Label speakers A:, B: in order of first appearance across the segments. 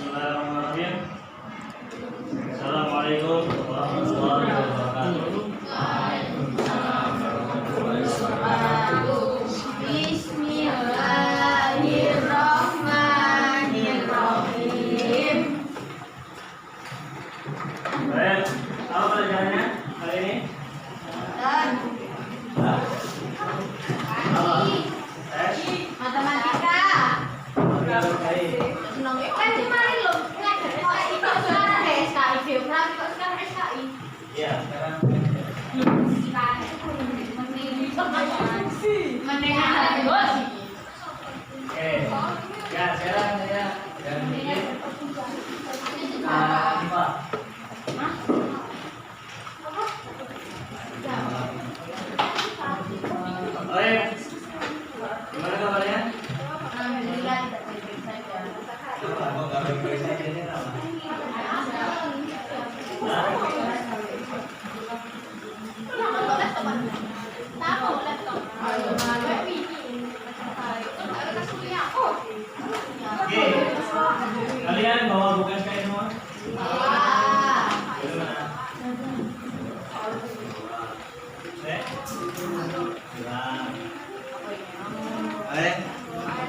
A: Bismillahirrahmanirrahim. Assalamualaikum warahmatullahi wabarakatuh.
B: Bismillahirrahmanirrahim.
A: Baik, apa pelajarannya kali ini?
B: Matematika. Kan cuma lo ngajarin itu sekarang SKI geografi kok sekarang SKI.
A: Iya, sekarang.
B: Mending ada bos.
A: Oke. Ya, sekarang saya dan ini Pak. Oke. Gimana kabarnya?
B: Alhamdulillah tidak baik-baik saja.
A: Kok nggak baik-baik saja ini apa? Oke. Kalian bawa buku SKS semua?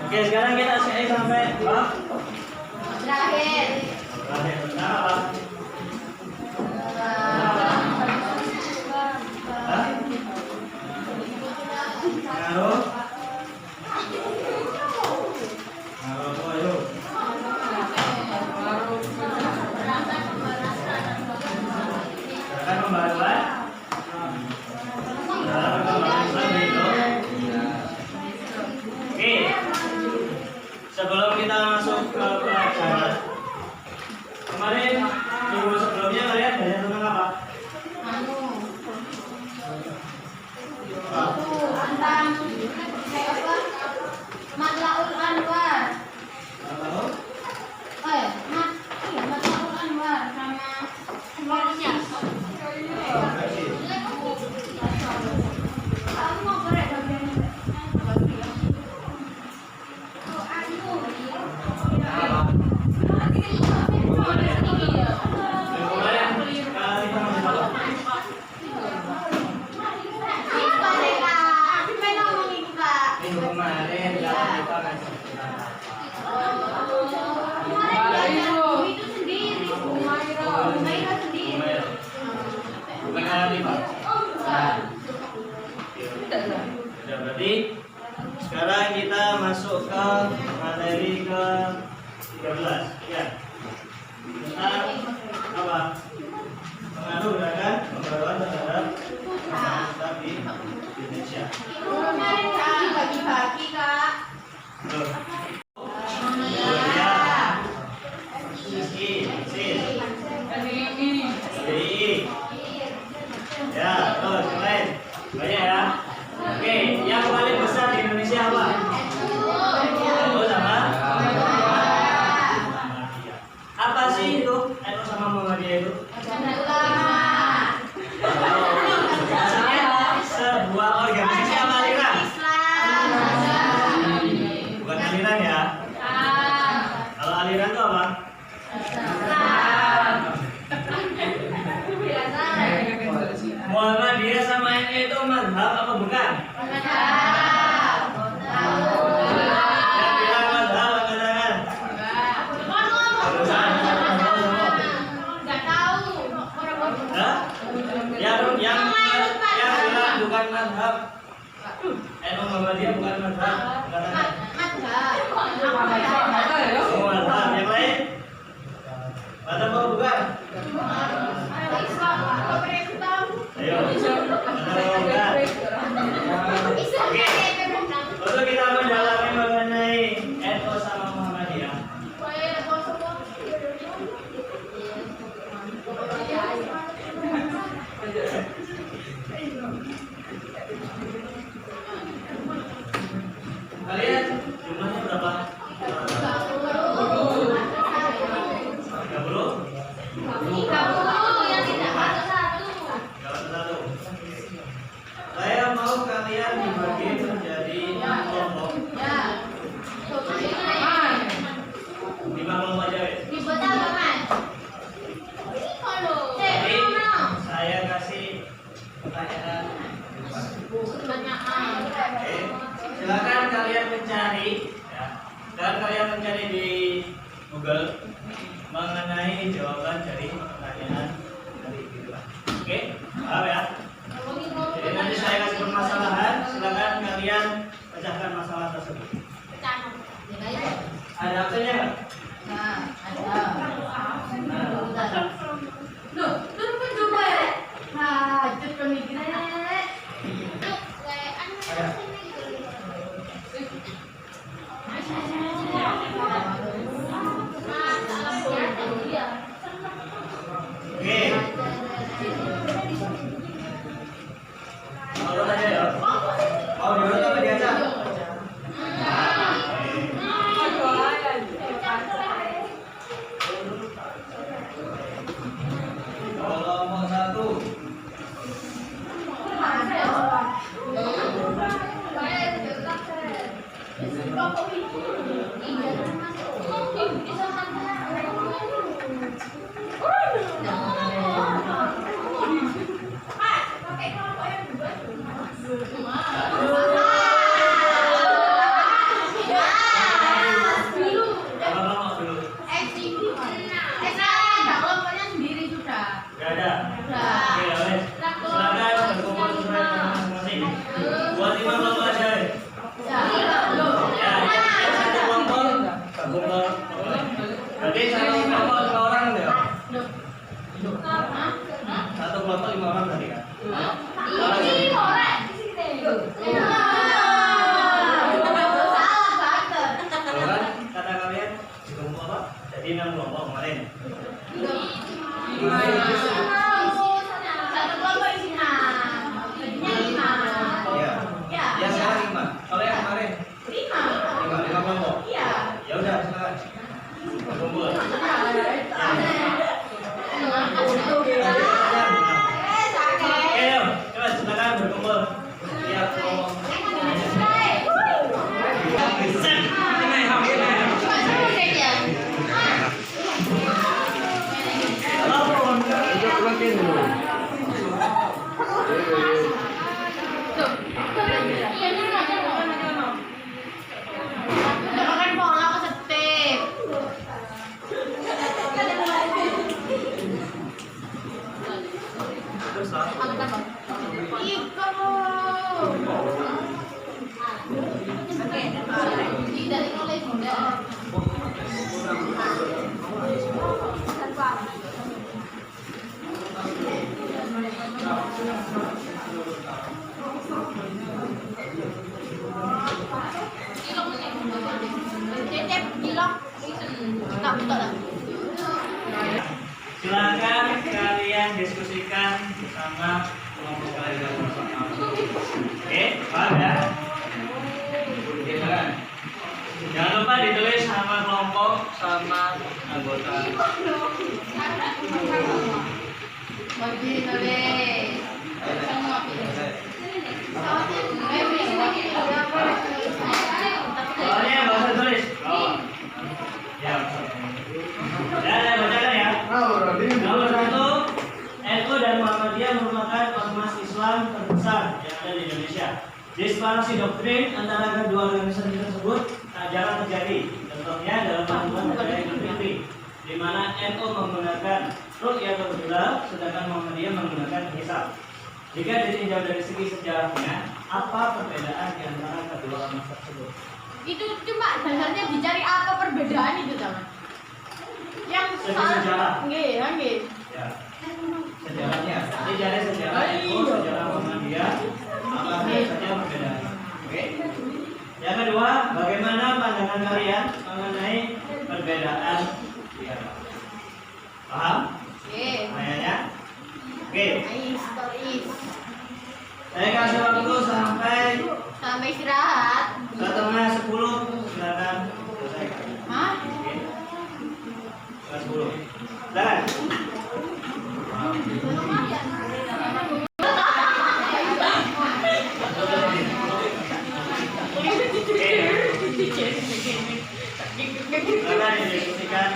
A: Oke, sekarang kita SKS sampai bab
B: Terakhir.
A: terakhir. Kenapa? Hah? Ngaruh? Ngaruh apa yuk? Gerakan pembaruan? Gerakan pembaruan itu. Oke. Sebelum kita masuk ke pelajaran, kemarin minggu sebelumnya kalian belajar tentang apa?
B: Tentang Matlaul Anwar.
A: Tahu?
B: Matlaul Anwar sama semuanya. Aku mau korek bagian ini.
A: Minggu kemarin kita ngaji
B: Itu sendiri. Humaira sendiri.
A: bukan hari Pak. Sudah berarti sekarang kita masuk ke materi ke 13 ya. Tentang apa? Pengaruh gerakan pembaruan terhadap masyarakat di Indonesia.
B: Itu kemarin bagi-bagi Kak.
A: Tuh. Ya, terus yang lain banyak ya. Oke, yang paling besar di Indonesia apa? NU sama Muhammadiyah. Apa sih itu NU sama Muhammadiyah itu? Maksudnya sebuah organisasi apa aliran? Bukan aliran ya. Kalau aliran itu apa? Muhammadiyah sama NU itu mazhab apa bukan? Yang bilang mazhab angkat tangan. Hah? Yang bilang bukan mazhab. NU Muhammadiyah bukan mazhab. Angkat tangan. Oh, mazhab. Yang lain? Mazhab apa bukan? Ayo. Mazhab apa bukan? Oke. Untuk kita mendalami mengenai NU sama Muhammadiyah. Kalian jumlahnya berapa? 30?
B: yang tidak satu.
A: Satu. Saya mau kalian dibagi menjadi 6 kelompok. 5 kelompok aja, wes. Sekarang kalian mencari di Google mengenai jawaban dari pertanyaan dari video. Oke, paham ya? Jadi nanti saya kasih permasalahan, silakan kalian pecahkan masalah tersebut. Ada absennya nggak?
B: Loh, turun pun coba ya. Hajat pemikiran.
A: Oke. Mau aja ya? Mau diurut apa diaca? Kelompok 1. Kelompok dulu. Gak ada. Oke, wes. Silakan berkumpul sesuai dengan masing-masing. Buat 5 kelompok aja. Ya, yang satu kelompok berkumpul. Berarti satu kelompok 5 orang ya? Satu kelompok 5 orang tadi kan? Kalau kan kata kalian berkumpul apa? Jadi 6 kelompok kemarin. Ya. Ya sekarang 5. Kalau yang kemarin 5 kelompok. Ya udah silakan. Berkumpul. Oke, yuk. Coba silakan berkumpul. Ya, kelompok. Terus lah. Silakan kalian diskusikan bersama kelompok kalian bersama. Oke, paham ya? Silakan. Jangan lupa ditulis sama kelompok sama anggota. Soalnya nggak usah tulis. Oh. Ya. Ya, bacakan ya. Nomor 1, NU dan Muhammadiyah merupakan ormas Islam terbesar yang ada di Indonesia. Disparasi doktrin antara kedua organisasi tersebut tak jarang terjadi. Contohnya dalam panduan negara Idul Fitri, di mana NU menggunakan Ru'yatul Hilal, sedangkan Muhammadiyah menggunakan hisab. Jika ditinjau dari segi sejarahnya, apa perbedaan di antara kedua ormas tersebut?
B: Itu cuma dasarnya dicari apa perbedaan itu teman? Yang
A: Segi sejarah.
B: Nggih.
A: Ya. Sejarahnya. Dicari sejarah NU, sejarah Muhammadiyah, apa saja perbedaan. Oke. Yang kedua, bagaimana pandangan kalian mengenai perbedaan di antara? Paham?
B: Oke.
A: Pertanyaannya? Oke.
B: Historis.
A: Saya kasih waktu
B: Sampai istirahat.
A: 9:30. Silakan selesaikan.
B: Hah?
A: Oke. 10. Silakan. Silakan didiskusikan.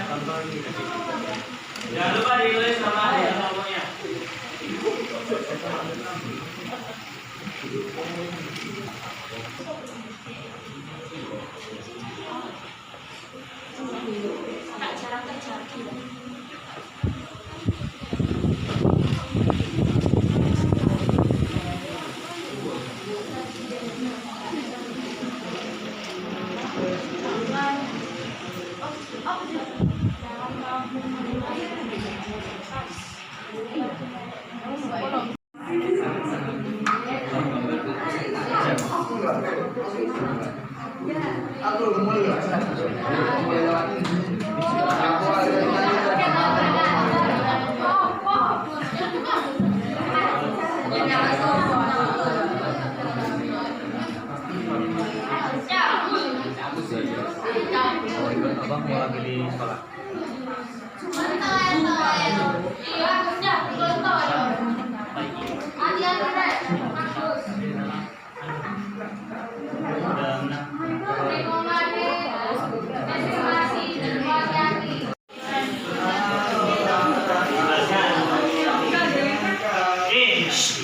A: Jangan lupa ditulis nama dan kelompoknya. Abang mau lagi di sekolah.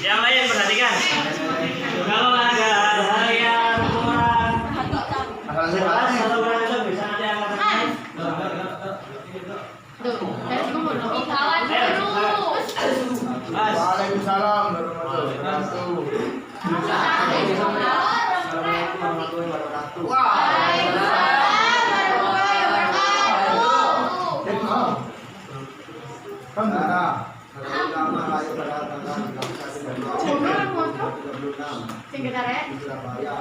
A: Yang lain perhatikan. Kalau ada hal yang kurang jelas atau berantem bisa nanti angkat.
C: Waalaikumsalam warahmatullahi wabarakatuh. Assalamualaikum warahmatullahi wabarakatuh. Pertama kali pada tanggal 36 di Surabaya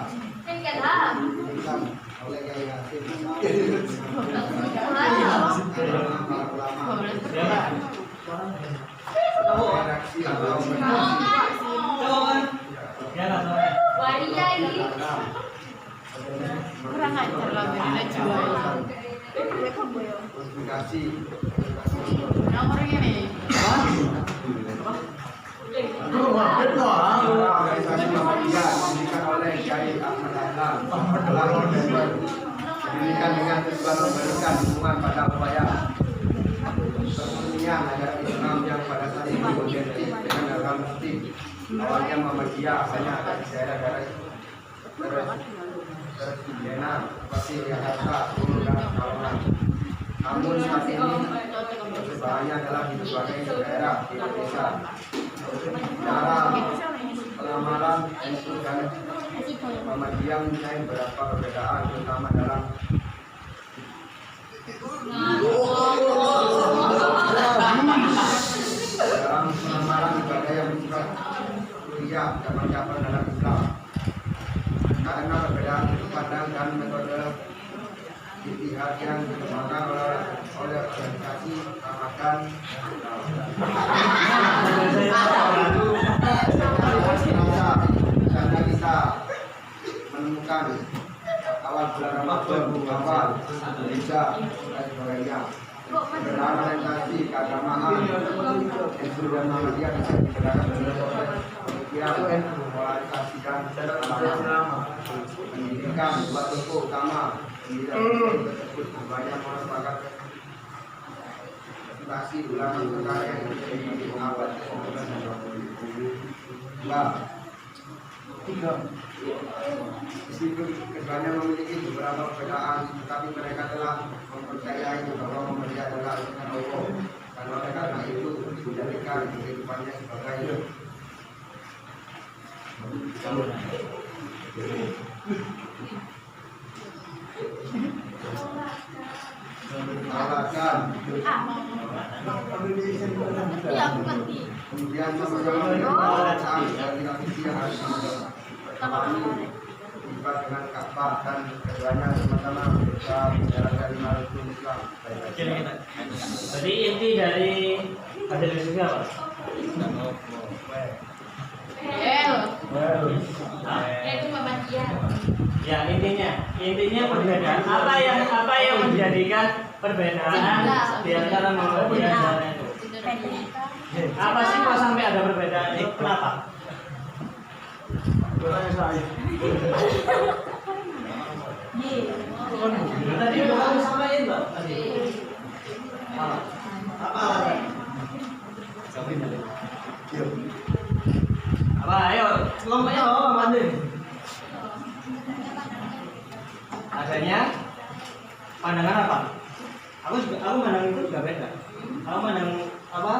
C: oleh Kiai Hasim para ulama redaksi atau
B: kurang ajar lah beda jual
C: komunikasi
B: nomor ini
C: organisasi Muhammadiyah didirikan oleh Kiai Ahmad Dahlan didirikan dengan tujuan memberikan dukungan pada upaya persembunyian ajaran Islam yang pada saat ini identik dengan agama Muslim. Awalnya Muhammadiyah hanya ada di daerah-daerah Terjena, seperti Jakarta, Solo, dan Pekalongan. Namun saat ini persebarannya adalah di berbagai daerah di Indonesia. Cara pengamalan NU dan Muhammadiyah mempunyai beberapa perbedaan, terutama dalam pengamalan ibadah yang bersifat kuliah dan persiapan dalam Islam. Karena perbedaan sudut pandang dan metode ijtihad yang dikembangkan oleh organisasi Ramadan karena kita menemukan awal bulan Ramadan, awal Indonesia dan sebagainya. Benar orientasi keagamaan NU dan Muhammadiyah bisa dibedakan dengan pemikiran polarisasi dan agama. Pendidikan dua tokoh utama pendidikan tersebut banyak merupakan presentasi ulama besar yang terjadi di abad ke-19 dan 20. Meskipun keduanya memiliki beberapa perbedaan, tetapi mereka telah mempercayai bahwa Muhammadiyah adalah utusan Allah, dan oleh karena itu menjadikan kehidupannya sebagai alasan. Kemudian sama-sama dari visi yang harus pertama terlibat dengan Ka'bah dan keduanya sama-sama berusaha menjalankan lima rukun Islam.
A: Jadi inti dari hasil diskusi apa?
B: itu Muhammadiyah.
A: Ya intinya perbedaan apa yang menjadikan perbedaan di antara Muhammadiyah dan NU? Apa sih kok sampai ada perbedaan? Kenapa? Tadi udah kamu sampaikan Mbak tadi. Apa? Apa? Ayo, ngomongnya apa Mandin? Adanya pandangan apa? Aku mandang itu juga beda. Aku mandang apa?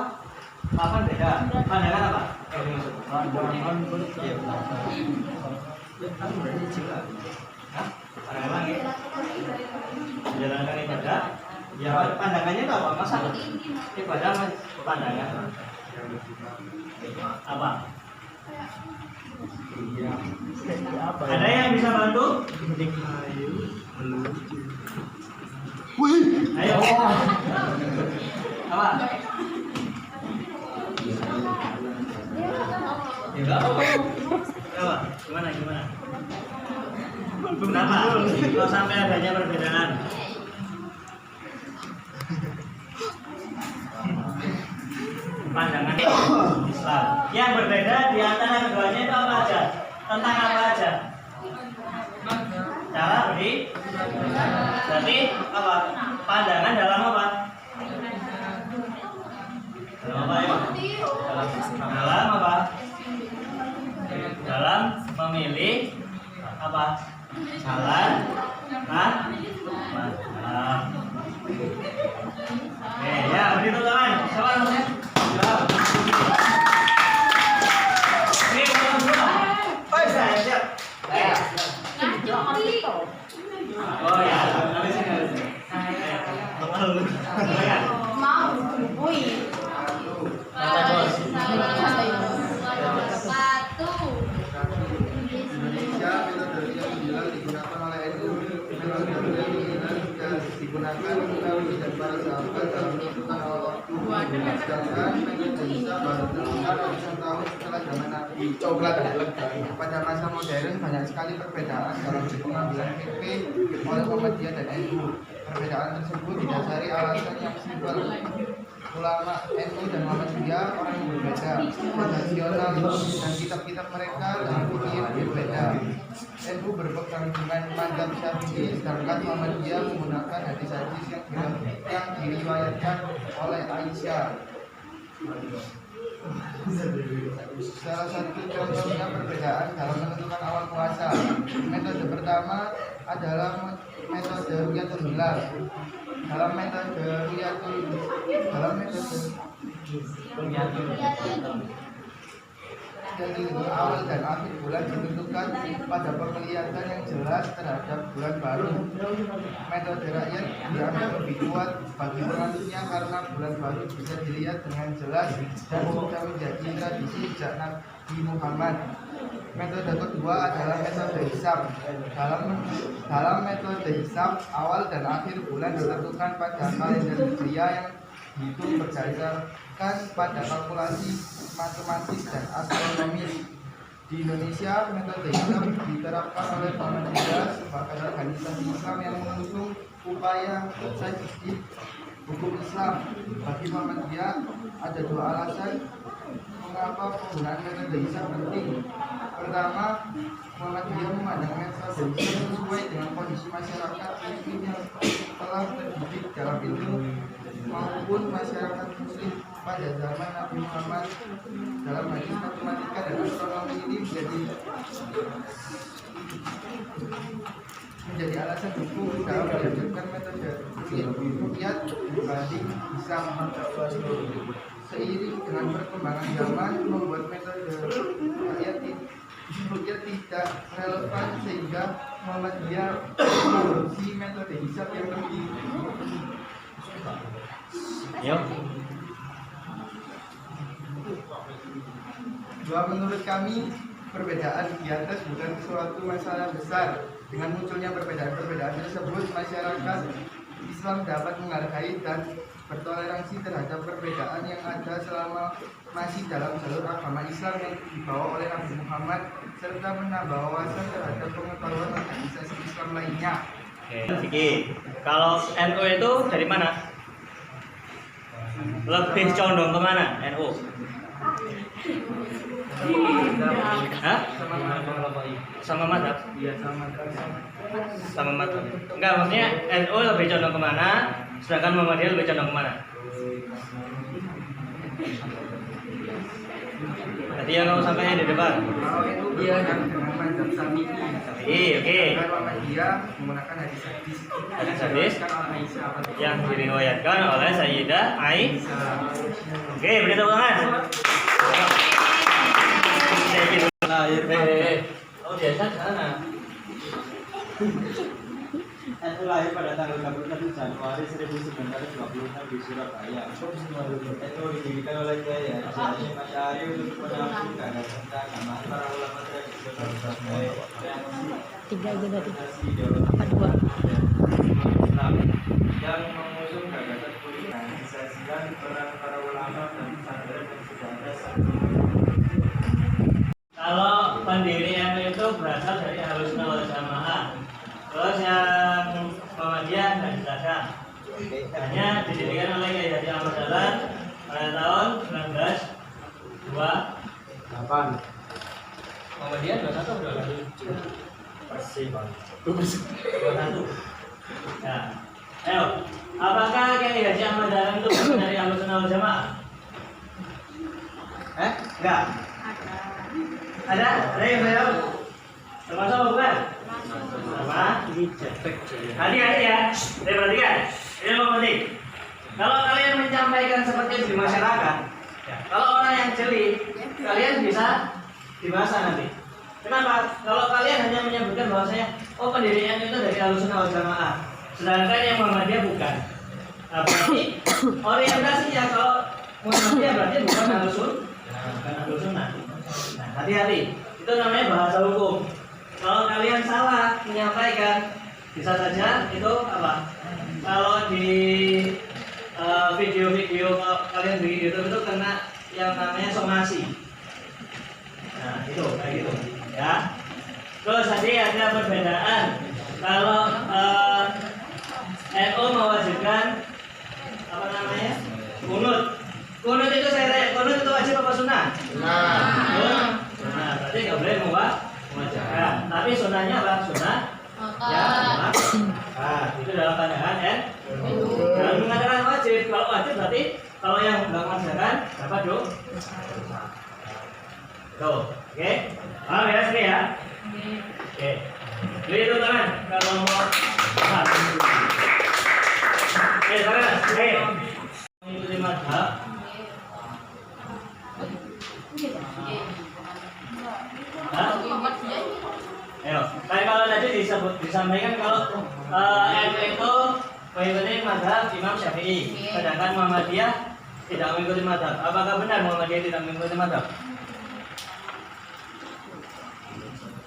A: Papan beda. Pandangan apa? Yang dimaksud?
C: Pandangan
A: Iya. Kan berarti juga. Hah? Pandangan langit. Menjalankan ibadah. Ya pandangannya itu apa? Masa ibadah pandangan apa? Ada yang bisa bantu?
C: Wih.
A: Ayo. Apa? Ya enggak apa. Apa? Gimana? Kenapa? Kalau sampai adanya perbedaan. Pandangan Islam. Yang berbeda di antara keduanya itu apa aja? Tentang apa aja? Cara berarti apa? Pandangan dalam apa? Dalam apa ya? Dalam apa? Dalam memilih apa? Jalan Oke, ya begitu teman. Siapa namanya? Ini belum dulu. Oh, siap. Oh ya, habis ini.
B: Mau, wih.
C: Indonesia metode yang dibilang digunakan oleh NU, metode yang dibilang juga digunakan Nabi dan para sahabat dalam menentukan awal waktu. Sedangkan metode Isa baru ditemukan ratusan tahun setelah zaman Nabi. Pada masa modern banyak sekali perbedaan dalam pengambilan PP oleh Muhammadiyah dan NU. Perbedaan tersebut didasari alasan yang simpel. Ulama NU dan Muhammadiyah orang yang berbeda, tradisional dan kitab-kitab mereka dan fikih berbeda. NU berpegang dengan mazhab Syafi'i, sedangkan Muhammadiyah menggunakan hadis-hadis yang diriwayatkan oleh Aisyah. Salah satu contohnya perbedaan dalam menentukan awal puasa. Metode pertama adalah metode Ruyatul Hilal. Dalam metode dari awal dan akhir bulan ditentukan pada penglihatan yang jelas terhadap bulan baru. Metode rakyat dianggap lebih kuat bagi penganutnya karena bulan baru bisa dilihat dengan jelas dan sudah menjadi tradisi sejak Nabi Muhammad. Metode kedua adalah metode hisab. Dalam metode hisab, awal dan akhir bulan ditentukan pada kalender Hijriah yang dihitung berdasarkan pada kalkulasi matematis dan astronomis. Di Indonesia, metode hisab diterapkan oleh Muhammadiyah sebagai organisasi Islam yang mengusung upaya tajdid hukum Islam. Bagi Muhammadiyah ada dua alasan mengapa penggunaan metode hisab penting. Pertama, Muhammadiyah memandang metode hisab sesuai dengan kondisi masyarakat muslim yang telah terdidik dalam ilmu maupun masyarakat muslim pada zaman Nabi Muhammad. Dalam hadis matematika dan astronomi ini menjadi alasan hukum dalam melanjutkan metode rukyat dibanding hisab. Seiring dengan perkembangan zaman membuat metode rukyat tidak relevan sehingga Muhammadiyah mengadopsi metode hisab yang lebih. Menurut kami, perbedaan di atas bukan suatu masalah besar. Dengan munculnya perbedaan-perbedaan tersebut, masyarakat Islam dapat menghargai dan bertoleransi terhadap perbedaan yang ada selama masih dalam jalur agama Islam yang dibawa oleh Nabi Muhammad, serta menambah wawasan terhadap pengetahuan organisasi Islam lainnya.
A: Oke, kalau NU itu dari mana? Lebih condong kemana NU? Hah? Sama mazhab?
C: Iya,
A: Sama mazhab. Enggak, maksudnya NU lebih condong kemana, sedangkan Muhammadiyah lebih condong kemana? Tadi yang kamu sampaikan di depan.
C: Kalau itu dia yang dengan mazhab Syafi'i.
A: Oke.
C: Kalau dia menggunakan hadis hadis.
A: Hadis hadis yang diriwayatkan oleh Sayyidah Aisyah. Oke, beri tepuk tangan. Oh, biasa sana.
D: Itu lahir pada tanggal 31 Januari 1926 di Surabaya. Itu didirikan oleh Kiai Haji Masyari untuk menampung gagasan agama para ulama tradisional yang mengusung gagasan politik disajikan peran para ulama dan pesantren yang sudah ada saat ini.
A: Kalau pendirian itu berasal dari Ahlussunnah wal Jamaah. Terus yang Muhammadiyah dan Islam hanya didirikan oleh Kiai Haji Ahmad Dahlan pada tahun 1928. Muhammadiyah 21 atau 22? Pasti Bang. 21. Ya. Ayo, apakah Kiai Haji Ahmad Dahlan itu bukan dari Ahlussunnah wal Jamaah? Enggak. Ada yang saya termasuk bukan? Sama. Hati-hati ya. Saya perhatikan. Ini penting. Kalau kalian menyampaikan seperti itu di masyarakat, ya, kalau orang yang jeli, kalian bisa dibahas nanti. Kenapa? Kalau kalian hanya menyebutkan bahwasanya, oh pendirian itu dari Ahlussunnah wal Jamaah, sedangkan yang Muhammadiyah bukan. Nah, berarti orientasinya kalau Muhammadiyah berarti bukan Ahlussunnah. Nah, hati-hati. Itu namanya bahasa hukum. Kalau kalian salah menyampaikan, bisa saja itu apa? Kalau di video-video kalian di YouTube itu kena yang namanya somasi. Nah, itu kayak gitu, ya. Terus tadi ada perbedaan. Kalau NU mewajibkan apa namanya? Kunut. Kunut itu saya tanya, kunut itu wajib apa sunnah? Sunnah. Nah, berarti nggak boleh mewajibkan. Tapi sunnahnya apa? Sunnah. Ya, nah, itu dalam pandangan dan mengatakan wajib. Kalau wajib berarti kalau yang nggak mengerjakan dapat dosa. Tuh, oke. Paham ya sini ya? Oke. Jadi itu tangan kalau mau paham. Sekarang, mengikuti mazhab. Ayo, kayak kalau tadi disampaikan kalau NU itu mengikuti mazhab Imam Syafi'i, sedangkan Muhammadiyah tidak mengikuti mazhab. Apakah benar Muhammadiyah tidak mengikuti mazhab?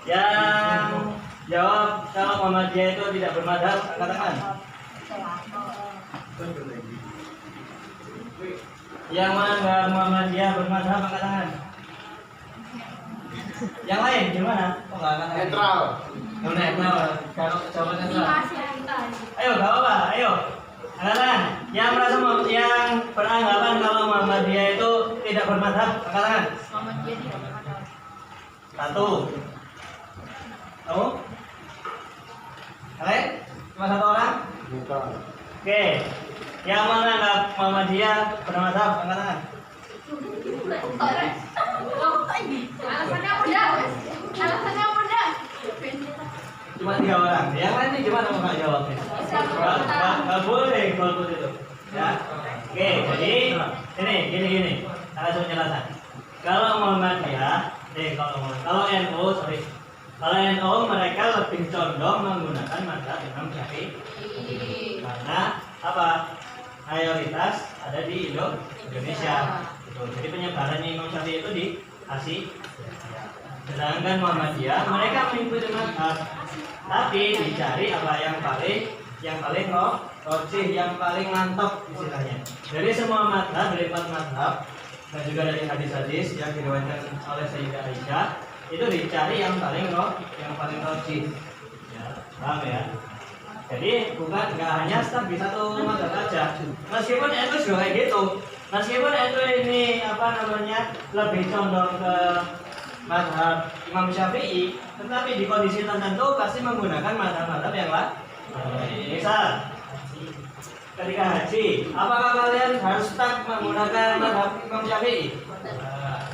A: Yang jawab kalau Muhammadiyah itu tidak bermazhab, katakan. Yang menganggap Muhammadiyah bermazhab, angkat tangan. Yang lain gimana? Oh, enggak angkat tangan.
C: Netral.
A: Netral. Kalau jawaban netral. Ayo, enggak apa-apa. Ayo. Angkat tangan. Yang merasa yang beranggapan kalau Muhammadiyah itu tidak bermazhab, angkat tangan.
B: Muhammadiyah tidak bermazhab.
A: Satu. Kamu? Oke? Cuma satu orang?
C: Bukan.
A: Oke. Yang menganggap Muhammadiyah bermazhab, angkat tangan.
B: Alasannya mudah. Alasannya mudah.
A: Cuma 3 orang. Yang lain ini gimana mau nggak jawabnya? Nggak boleh golput itu. Ya. Oke. Jadi gini. Langsung penjelasan. Kalau Muhammadiyah, kalau NU, kalau NU mereka lebih condong menggunakan mazhab Imam Syafi'i. Karena apa? Mayoritas ada di Indonesia. Jadi penyebarannya Imam Syafi'i itu di Asia. Sedangkan Muhammadiyah mereka mengikuti mazhab, tapi dicari apa yang paling rojih, yang paling mantap istilahnya. Dari semua mazhab, dari 4 mazhab dan juga dari hadis-hadis yang diriwayatkan oleh Sayyidah Aisyah, itu dicari yang paling rojih. Ya, paham ya? Jadi bukan nggak hanya stuck di satu mazhab saja. Meskipun itu juga kayak gitu. Meskipun itu ini lebih condong ke mazhab Imam Syafi'i, tetapi di kondisi tertentu pasti menggunakan mazhab-mazhab yang lain. Misal ketika haji, apakah kalian harus stuck menggunakan mazhab Imam Syafi'i?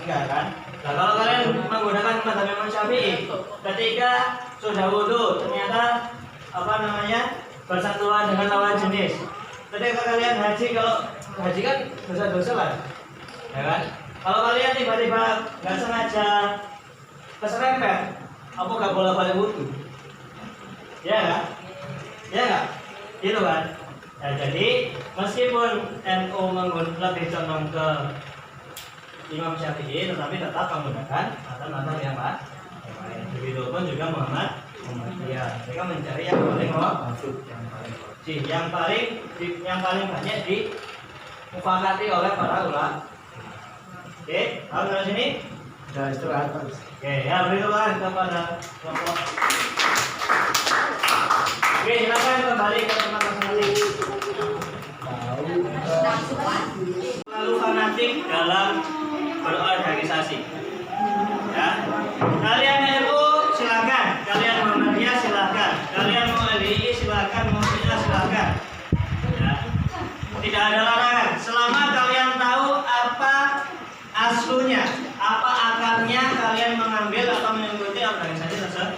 A: Enggak kan? Nah kalau kalian menggunakan mazhab Imam Syafi'i, ketika sudah wudhu ternyata apa namanya bersentuhan dengan lawan jenis. Ketika kalian haji, kalau haji kan dosa-dosa lah, ya kan? Kalau kalian tiba-tiba nggak sengaja keserempet, apa nggak boleh balik wudhu? Ya kan? Ya nggak? Gitu kan? Nah, jadi meskipun NU lebih condong ke Imam Syafi'i, tetapi tetap menggunakan mazhab yang lain. Begitupun juga Muhammadiyah. Mereka mencari yang paling maksud, yang paling banyak dimufakati oleh para ulama. Oke, tahu dari sini?
C: Sudah istirahat Pak.
A: Oke, ya beritahukan kepada kelompok. Oke, silakan kembali ke tempat masing-masing. Lalu fanatik dalam berorganisasi. Ya, kalian NU silakan, kalian Muhammadiyah silakan, kalian mau LDI silakan, mau Syiah silakan. Ya, tidak ada larangan selama kalian tahu apa aslunya, apa akarnya kalian mengambil atau mengikuti organisasi tersebut.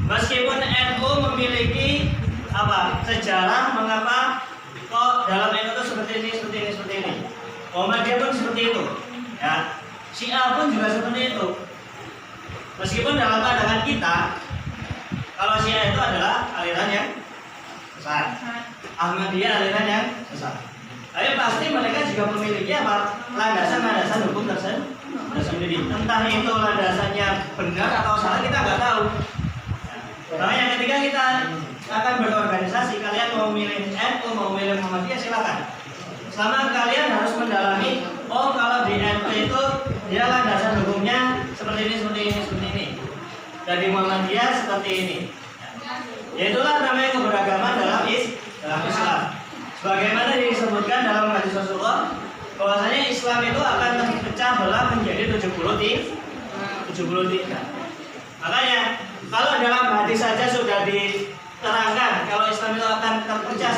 A: Meskipun NU memiliki apa sejarah mengapa kok dalam NU itu seperti ini. Muhammadiyah pun seperti itu. Ya, Syiah pun juga seperti itu. Meskipun dalam pandangan kita, kalau Syiah itu adalah aliran yang besar, Ahmadiyah aliran yang besar. Tapi pasti mereka juga memiliki apa? Landasan hukum tersendiri. Entah itu landasannya benar atau salah, kita nggak tahu. Makanya ketika kita akan berorganisasi, kalian mau milih NU, mau milih Muhammadiyah silakan. Selama kalian harus mendalami, oh kalau di NU itu dia landasan hukumnya seperti ini. Dan di Muhammadiyah seperti ini. Yaitulah namanya keberagaman dalam Islam. Sebagaimana disebutkan dalam hadis Rasulullah, bahwasanya Islam itu akan terpecah belah menjadi 73. Makanya kalau dalam hadis saja sudah diterangkan kalau Islam itu akan terpecah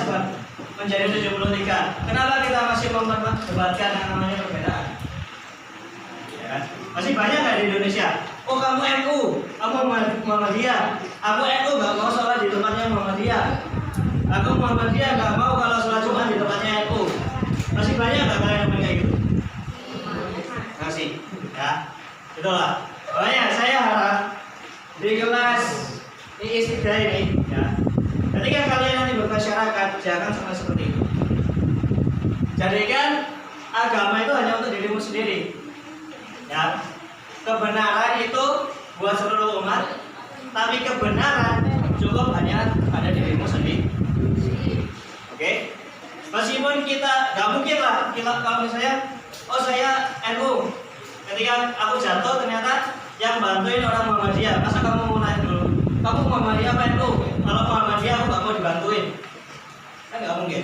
A: menjadi 73. Kenapa kita masih memperdebatkan yang namanya perbedaan? Ya kan? Masih banyak nggak di Indonesia? Oh kamu NU, kamu Muhammadiyah. Aku NU nggak mau sholat di tempatnya Muhammadiyah. Aku Muhammadiyah nggak mau kalau sholat Jumat di tempatnya NU. Masih banyak nggak kalian yang kayak gitu? Masih, ya. Itulah. Makanya saya harap di kelas IIS 3 ini, ya. Ketika kalian nanti bermasyarakat, jangan sama seperti itu. Jadikan agama itu hanya untuk dirimu sendiri. Ya, kebenaran itu buat seluruh umat, tapi kebenaran cukup hanya pada dirimu sendiri. Oke? Meskipun kita nggak mungkin lah, kalau misalnya, oh saya NU, ketika aku jatuh ternyata yang bantuin orang Muhammadiyah, masa kamu mau naik dulu? Kamu Muhammadiyah apa NU? Kalau Muhammadiyah aku nggak mau dibantuin, kan nggak mungkin.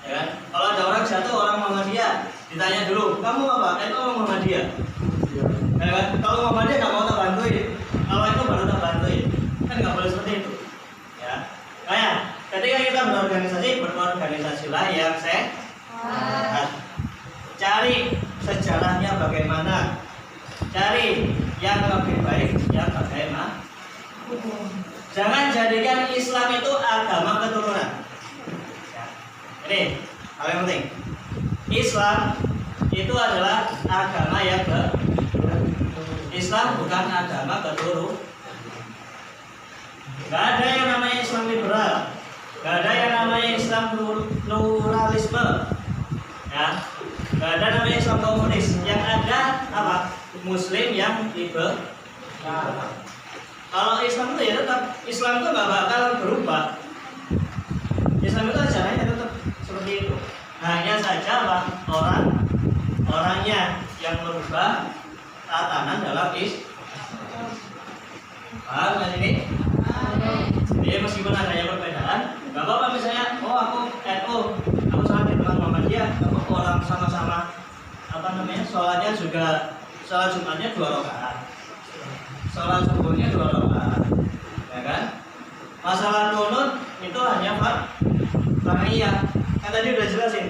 A: Ya kan? Kalau ada orang jatuh orang Muhammadiyah, ditanya dulu, kamu apa? NU atau Muhammadiyah? Ya kan? Kalau Muhammadiyah nggak mau terbantuin, kalau itu baru terbantuin, kan nggak boleh seperti itu. Ya, kayak ketika kita berorganisasilah yang sehat. Cari sejarahnya bagaimana, cari yang lebih baik yang bagaimana. Jangan jadikan Islam itu agama keturunan. Ya. Ini hal yang penting. Islam itu adalah agama yang Islam bukan agama keturunan. Gak ada yang namanya Islam liberal, gak ada yang namanya Islam pluralisme, ya, gak ada namanya Islam komunis. Yang ada apa? Muslim yang liberal. Kalau Islam itu ya tetap Islam itu nggak bakal berubah. Islam itu ajarannya tetap seperti itu. Hanya saja apa? Orangnya yang merubah tatanan dalam Islam. Paham kan ini? Jadi meskipun adanya perbedaan, nggak apa-apa misalnya, oh aku NU, aku sholat di tempat Muhammadiyah, nggak apa-apa orang sama-sama apa namanya sholatnya juga sholat Jumatnya 2 rakaat, sholat subuhnya 2 rakaat, ya kan? Masalah kunut itu hanya far'iyah, kan tadi udah jelasin.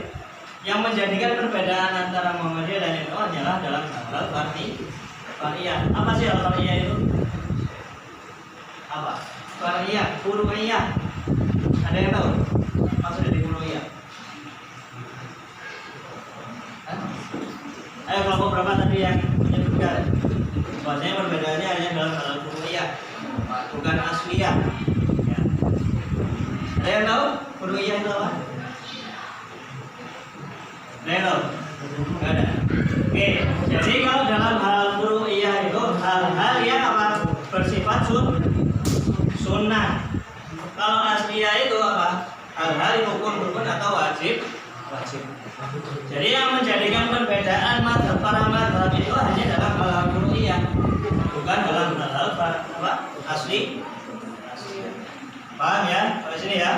A: Yang menjadikan perbedaan antara Muhammadiyah dan NU hanyalah dalam hal far'iyah. Apa sih hal far'iyah itu? Apa? Far'iyah, furu'iyah. Ada yang tahu? Maksud dari furu'iyah? Ayo kelompok berapa tadi yang menyebutkan? Bahasanya perbedaannya hanya dalam hal furu'iyah, bukan asliyah. Ya. Ada yang tahu furu'iyah itu apa? Ada yang tahu? Nggak ada. Oke, jadi kalau dalam hal furu'iyah itu hal-hal yang apa? Bersifat sunnah. Kalau asliyah itu apa? Hal-hal yang rukun atau wajib. Jadi yang menjadikan perbedaan mazhab para mazhab itu hanya dalam hal furu'iyah, bukan dalam hal apa? Asli. Paham ya? Pada sini ya.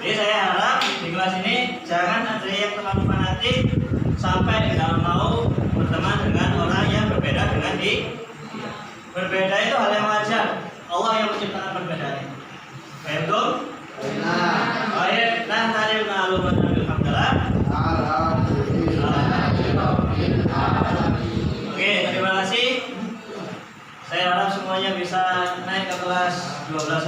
A: Jadi saya harap di kelas ini jangan ada yang terlalu fanatik sampai tidak mau berteman dengan orang yang berbeda dengan berbeda itu hal yang wajar. Allah yang menciptakan perbedaan. Paham tuh? Baik, nah tadi alhamdulillah. Oke, terima kasih. Saya harap semuanya bisa naik ke kelas 12